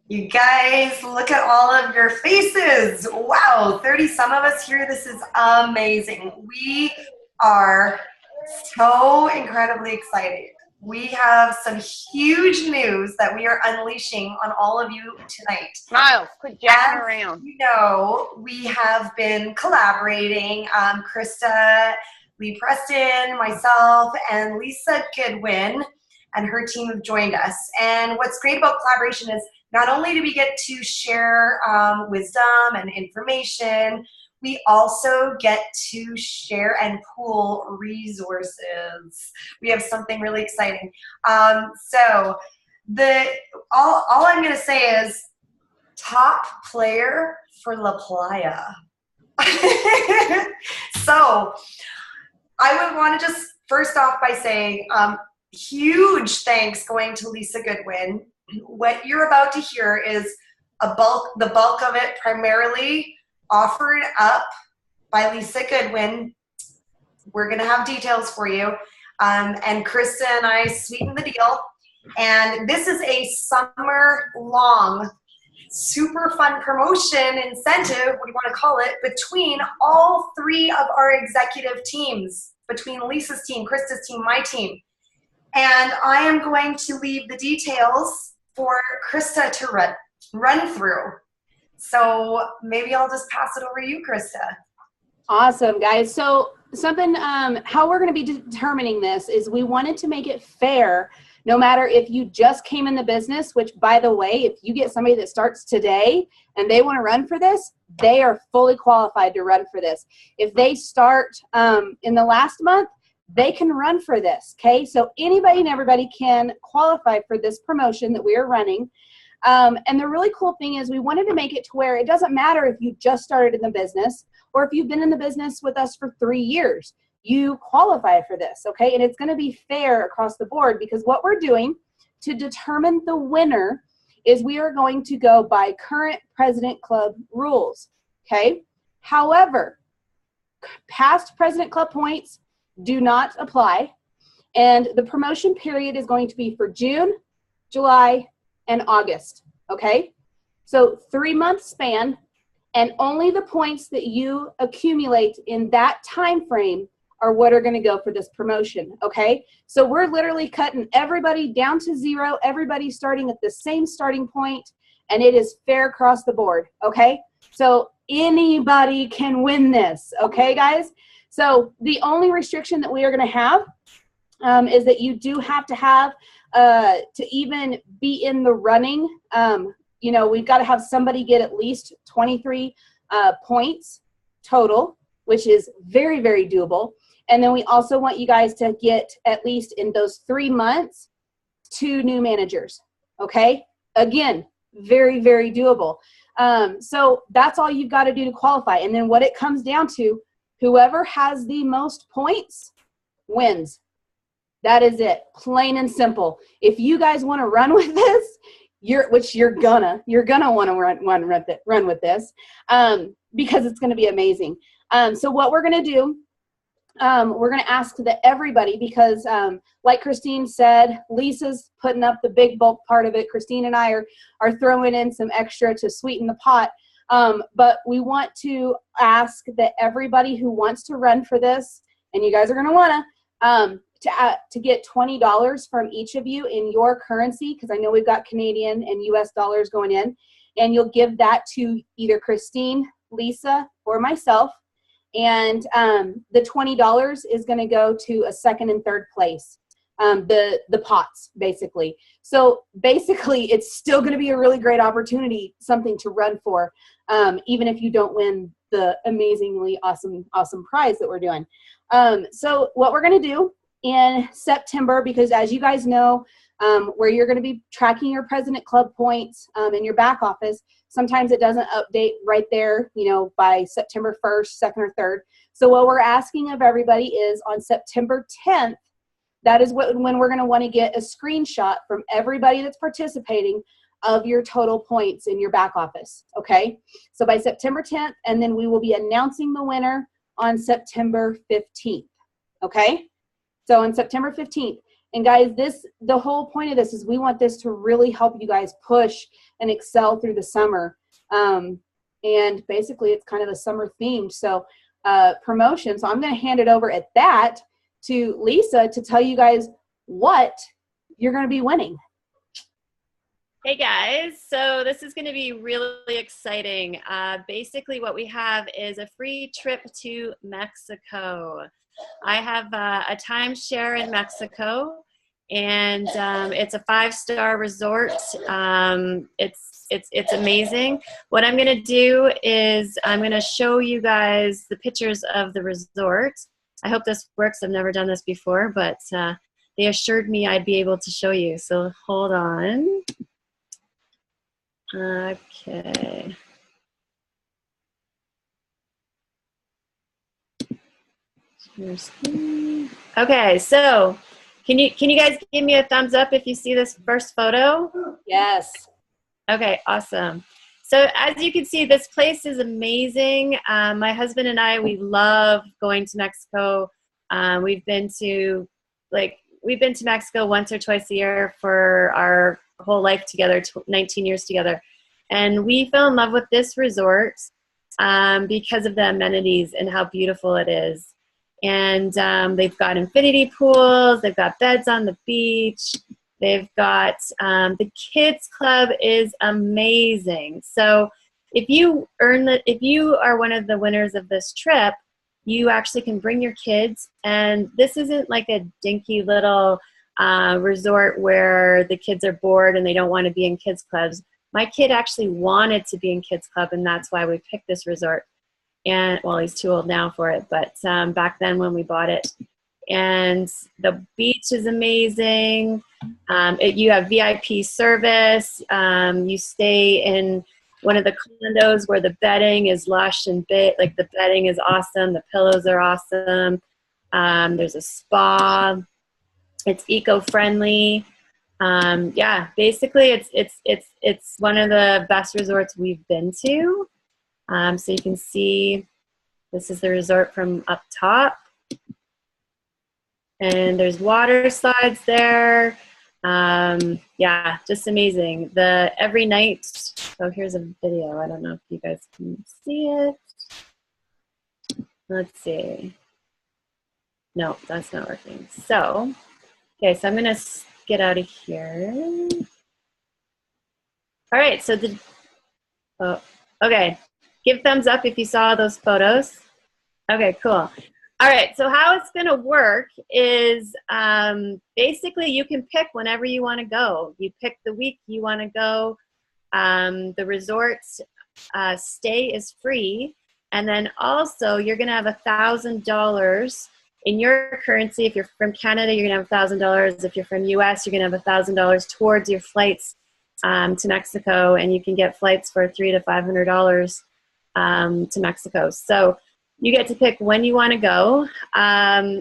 You guys, look at all of your faces. Wow, 30 some of us here. This is amazing. We are so incredibly excited. We have some huge news that we are unleashing on all of you tonight. Miles, quit jacking As around. you know, we have been collaborating. Krista Preston, myself, and Lisa Goodwin and her team have joined us. And what's great about collaboration is not only do we get to share wisdom and information, we also get to share and pool resources. We have something really exciting. So all I'm going to say is top player for La Playa. So I would want to just first off by saying huge thanks going to Lisa Goodwin. What you're about to hear is the bulk of it primarily offered up by Lisa Goodwin. We're going to have details for you. And Krista and I sweeten the deal. And this is a summer-long, super fun promotion, incentive, what do you want to call it, between all three of our executive teams, between Lisa's team, Krista's team, my team. And I am going to leave the details for Krista to run through. So maybe I'll just pass it over to you, Krista. Awesome, guys. So something, how we're going to be determining this is we wanted to make it fair, no matter if you just came in the business, which, by the way, if you get somebody that starts today and they want to run for this, they are fully qualified to run for this. If they start in the last month, they can run for this, okay? So anybody and everybody can qualify for this promotion that we are running. And the really cool thing is we wanted to make it to where it doesn't matter if you just started in the business or if you've been in the business with us for 3 years. You qualify for this, okay? And it's going to be fair across the board because what we're doing to determine the winner is we are going to go by current President Club rules, okay? However, past President Club points do not apply, and the promotion period is going to be for June, July, and August, okay? So 3-month span, and only the points that you accumulate in that time frame are what are going to go for this promotion, okay? So we're literally cutting everybody down to 0, everybody starting at the same starting point, and it is fair across the board, okay? So anybody can win this, okay, guys? So the only restriction that we are going to have is that you do have to have, to even be in the running, you know, we've got to have somebody get at least 23 points total, which is very, very doable. And then we also want you guys to get, at least in those 3 months, 2 new managers, okay? Again, very, very doable. So that's all you've got to do to qualify. And then what it comes down to, whoever has the most points wins. That is it, plain and simple. If you guys want to run with this, which you're gonna want to run with this, because it's going to be amazing. So what we're going to do, we're going to ask that everybody, because like Christine said, Lisa's putting up the big bulk part of it. Christine and I are throwing in some extra to sweeten the pot. But we want to ask that everybody who wants to run for this, and you guys are going to want to get $20 from each of you in your currency, because I know we've got Canadian and US dollars going in, and you'll give that to either Christine, Lisa, or myself. And the $20 is going to go to a 2nd and 3rd place, the pots, basically. So basically, it's still going to be a really great opportunity, something to run for, even if you don't win the amazingly awesome prize that we're doing. So what we're going to do in September, because as you guys know, where you're going to be tracking your President Club points in your back office, sometimes it doesn't update right there, you know, by September 1st, 2nd, or 3rd. So what we're asking of everybody is on September 10th, that is when we're going to want to get a screenshot from everybody that's participating of your total points in your back office, okay? So by September 10th, and then we will be announcing the winner on September 15th, okay? So on September 15th, And guys, the whole point of this is we want this to really help you guys push and excel through the summer. And basically it's kind of a summer themed. So promotion. So I'm going to hand it over at that to Lisa to tell you guys what you're going to be winning. Hey guys, so this is going to be really exciting. Basically what we have is a free trip to Mexico. I have a timeshare in Mexico, and it's a 5-star resort. It's amazing. What I'm going to do is I'm going to show you guys the pictures of the resort. I hope this works. I've never done this before, but they assured me I'd be able to show you. So hold on. Okay. Okay, so can you guys give me a thumbs up if you see this first photo? Yes. Okay, awesome. So as you can see, this place is amazing. My husband and I, we love going to Mexico. We've been to Mexico once or twice a year for our whole life together, 19 years together. And we fell in love with this resort because of the amenities and how beautiful it is. And they've got infinity pools, they've got beds on the beach, they've got, the kids club is amazing. So if you are one of the winners of this trip, you actually can bring your kids, and this isn't like a dinky little resort where the kids are bored and they don't want to be in kids clubs. My kid actually wanted to be in kids club, and that's why we picked this resort. And well, he's too old now for it, but back then when we bought it. And the beach is amazing. You have VIP service. You stay in one of the condos where the bedding is lush and like the bedding is awesome. The pillows are awesome. There's a spa. It's eco-friendly. Yeah, basically it's one of the best resorts we've been to. So you can see this is the resort from up top. And there's water slides there. Yeah, just amazing. Every night, so here's a video. I don't know if you guys can see it. Let's see. No, that's not working. So, okay, so I'm gonna get out of here. All right, so okay. Give thumbs up if you saw those photos. Okay, cool. All right, so how it's gonna work is basically you can pick whenever you wanna go. You pick the week you wanna go. The resort's stay is free. And then also you're gonna have $1,000 in your currency. If you're from Canada, you're gonna have $1,000. If you're from US, you're gonna have $1,000 towards your flights to Mexico, and you can get flights for $300 to $500 to Mexico. So you get to pick when you want to go.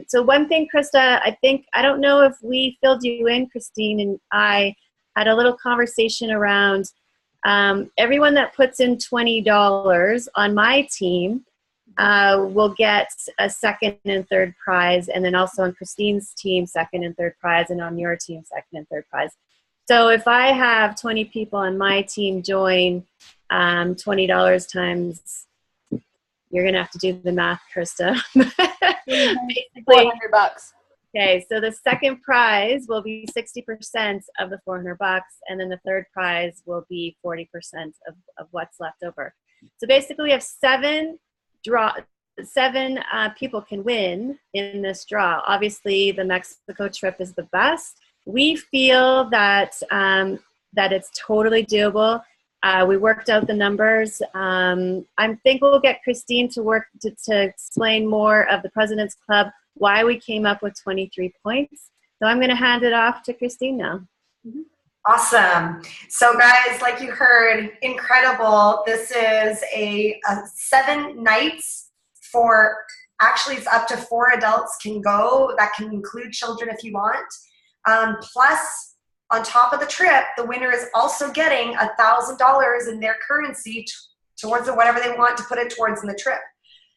So one thing, Krista, I don't know if we filled you in, Christine and I had a little conversation around everyone that puts in $20 on my team will get a second and third prize, and then also on Christine's team, second and third prize, and on your team, second and third prize. So if I have 20 people on my team join, $20 times, you're gonna have to do the math, Krista. Basically, $400. Okay, so the second prize will be 60% of the $400, and then the third prize will be 40% of what's left over. So basically, we have seven people can win in this draw. Obviously, the Mexico trip is the best. We feel that that it's totally doable. We worked out the numbers. I think we'll get Christine to explain more of the President's Club, why we came up with 23 points. So I'm going to hand it off to Christine now. Awesome. So guys, like you heard, incredible. This is a 7 nights for, actually it's up to 4 adults can go. That can include children if you want. Plus, on top of the trip, the winner is also getting $1,000 in their currency towards whatever they want to put it towards in the trip.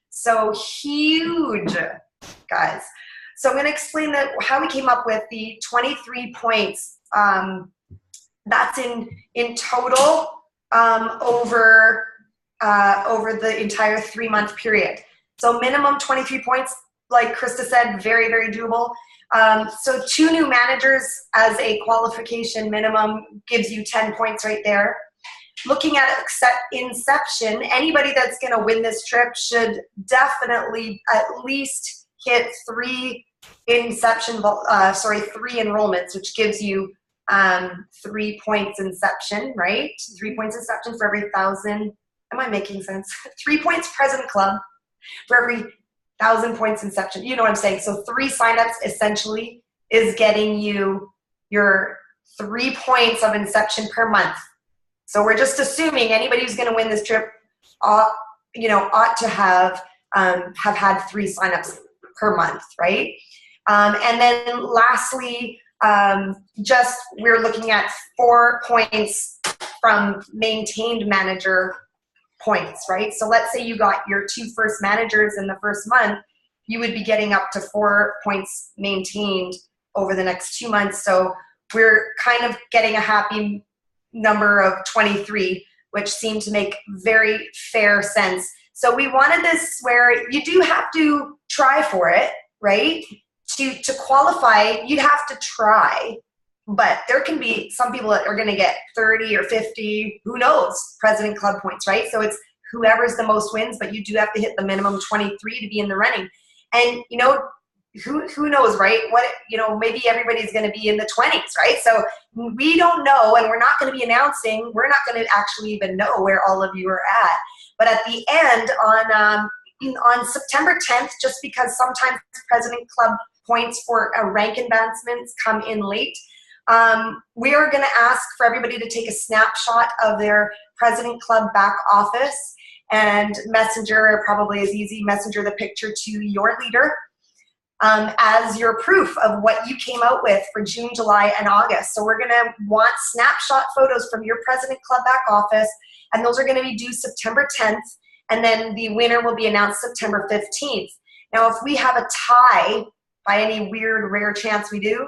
So huge, guys. So I'm going to explain how we came up with the 23 points. That's in total over the entire 3-month period. So minimum 23 points, like Krista said, very, very doable. So 2 new managers as a qualification minimum gives you 10 points right there. Looking at inception, anybody that's going to win this trip should definitely at least hit 3 enrollments, which gives you 3 points inception, right? 3 points inception for every 1,000. Am I making sense? 3 points President Club for every 1,000 points inception. You know what I'm saying? So 3 signups essentially is getting you your 3 points of inception per month. So we're just assuming anybody who's going to win this trip ought to have had 3 signups per month, right? And then lastly, we're looking at 4 points from maintained manager points, right? So let's say you got your 2 first managers in the first month, you would be getting up to 4 points maintained over the next 2 months. So we're kind of getting a happy number of 23, which seemed to make very fair sense. So we wanted this where you do have to try for it, right? To qualify, you'd have to try, but there can be some people that are going to get 30 or 50, who knows, President Club points, right? So it's whoever's the most wins, but you do have to hit the minimum 23 to be in the running. And, who knows, right? Maybe everybody's going to be in the 20s, right? So we don't know, and we're not going to be announcing, we're not going to actually even know where all of you are at. But at the end, on September 10th, just because sometimes President Club points for rank advancements come in late, we are going to ask for everybody to take a snapshot of their President Club back office and messenger, probably is easy, messenger the picture to your leader as your proof of what you came out with for June, July, and August. So we're going to want snapshot photos from your President Club back office, and those are going to be due September 10th, and then the winner will be announced September 15th. Now, if we have a tie, by any weird, rare chance we do,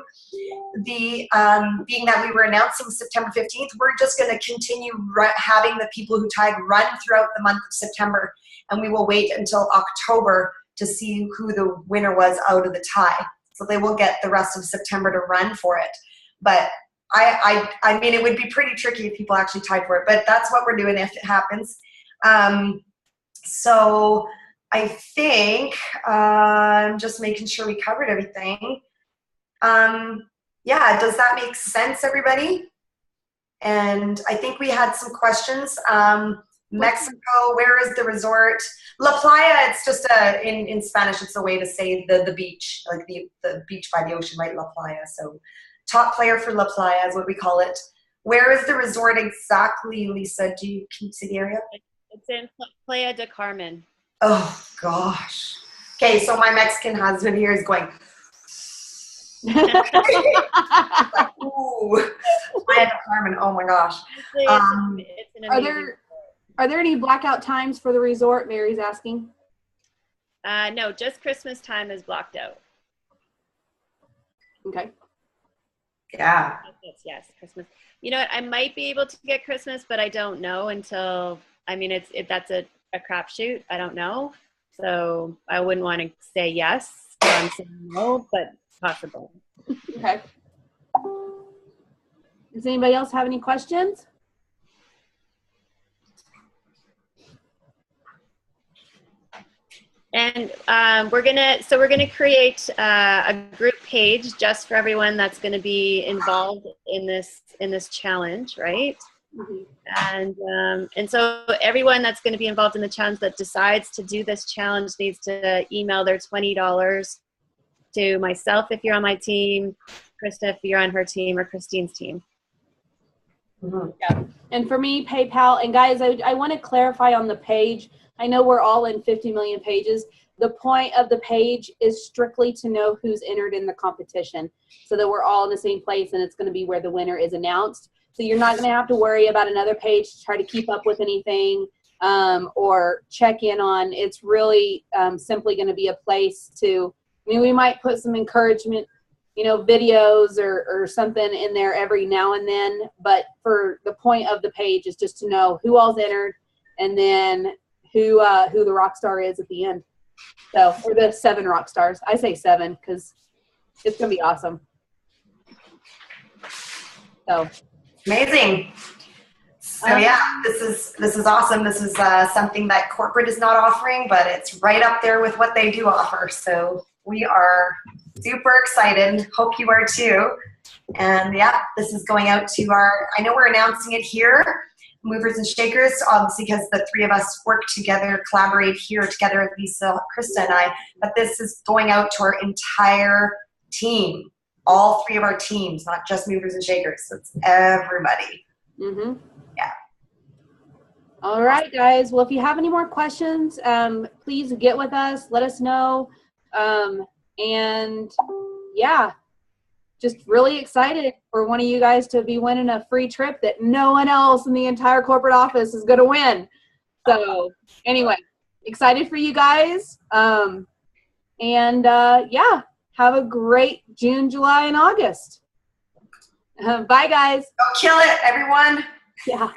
being that we were announcing September 15th, we're just going to continue having the people who tied run throughout the month of September, and we will wait until October to see who the winner was out of the tie. So they will get the rest of September to run for it. But I mean, it would be pretty tricky if people actually tied for it, but that's what we're doing if it happens. So I think I'm just making sure we covered everything. Yeah, does that make sense, everybody? And I think we had some questions. Mexico, where is the resort? La Playa, it's just in Spanish, it's a way to say the beach, like the beach by the ocean, right? La Playa. So top player for La Playa is what we call it. Where is the resort exactly, Lisa? Can you see the area? It's in Playa del Carmen. Oh, gosh. Okay, so my Mexican husband here is going, ooh, Playa del Carmen, oh my gosh. It's an amazing Are there any blackout times for the resort? Mary's asking. No, just Christmas time is blocked out. Okay. Yeah. Yes, Christmas. You know what? I might be able to get Christmas, but I don't know until, I mean, that's a crapshoot. I don't know. So I wouldn't want to say yes. So I'm saying no, but possible. Okay. Does anybody else have any questions? And we're gonna create a group page just for everyone that's going to be involved in this challenge, right? Mm-hmm. And so everyone that's going to be involved in the challenge that decides to do this challenge needs to email their $20 to myself if you're on my team, Krista if you're on her team, or Christine's team. Mm-hmm. Yeah. And for me, PayPal. And guys, I want to clarify on the page. I know we're all in 50 million pages. The point of the page is strictly to know who's entered in the competition so that we're all in the same place, and it's going to be where the winner is announced. So you're not going to have to worry about another page to try to keep up with anything or check in on. It's really simply going to be a place to mean, we might put some encouragement, videos or something in there every now and then, but for the point of the page is just to know who all's entered and then who the rock star is at the end. So, or the 7 rock stars. I say 7 because it's going to be awesome. So amazing. So yeah, this is awesome. This is something that corporate is not offering, but it's right up there with what they do offer. So we are super excited. Hope you are too. And yeah, this is going out to I know we're announcing it here, Movers and Shakers, obviously because the 3 of us work together, collaborate here together, Lisa, Krista, and I, but this is going out to our entire team, all 3 of our teams, not just Movers and Shakers. So it's everybody. Mm-hmm. Yeah. All right, guys. Well, if you have any more questions, please get with us. Let us know. And yeah, just really excited for one of you guys to be winning a free trip that no one else in the entire corporate office is going to win. So anyway, excited for you guys. Yeah, have a great June, July, and August. Bye, guys. Go kill it, everyone. Yeah.